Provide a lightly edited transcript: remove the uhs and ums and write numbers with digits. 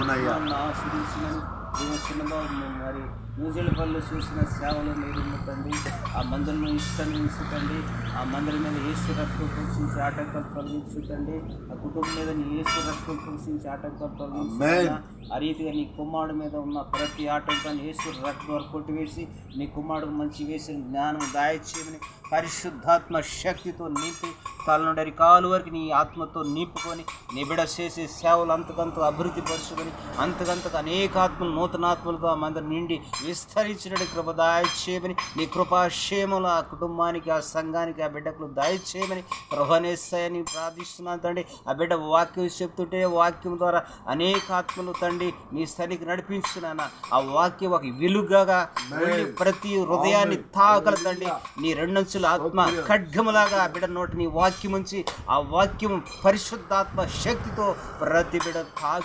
అవునయ్యా. ఆస్వాదించమని చిన్నగా మరి న్యూజిలాండ్లో చూసిన సేవలు మీరు తండ్రి ఆ మందిరంలో ఇష్టాన్ని ఉంచుతండి. ఆ మందిరం మీద యేసు రక్తం ప్రోక్షించి ఆటంకాలు తొలగించుతండి. ఆ కుటుంబం మీద నీ యేసు రక్తం ప్రోక్షించి ఆటంకాలు తొలగించుతా. ఆ రీతిగా నీ కుమారుడు మీద ఉన్న ప్రతి ఆటంకాన్ని యేసు రక్తం వరకు కొట్టివేసి నీ కుమారుడు మంచి వేసిన జ్ఞానం దాయచేయమని పరిశుద్ధాత్మ శక్తితో నింపి తలనుండి కాలు వరకు నీ ఆత్మతో నింపుకొని నీ బిడ చేసే సేవలు అంతకంత అభివృద్ధి పరుచుకొని అంతకంతకు అనేక ఆత్మలు నూతన ఆత్మలతో ఆ మందిరం నిండి విస్తరించినట్టు కృప దాయచేయమని నీ కృపాక్షేమలు ఆ కుటుంబానికి ఆ సంఘానికి ఆ బిడ్డకు దాయచేయమని ప్రభనేస్తాయని ప్రార్థిస్తున్నాను తండ్రి. ఆ బిడ్డ వాక్యం చెప్తుంటే వాక్యం ద్వారా అనేక ఆత్మలు తండ్రి నీ స్థలికి నడిపించున్నాను. ఆ వాక్యం ఒక విలుగగా ప్రతి హృదయాన్ని తాకల తండ్రి నీ రెండంచుల ఆత్మ ఖడ్గములాగా ఆ బిడ్డ నోటి నీ వాక్యం ఉంచి ఆ వాక్యం పరిశుద్ధాత్మ శక్తితో ప్రతి బిడ్డ తాకి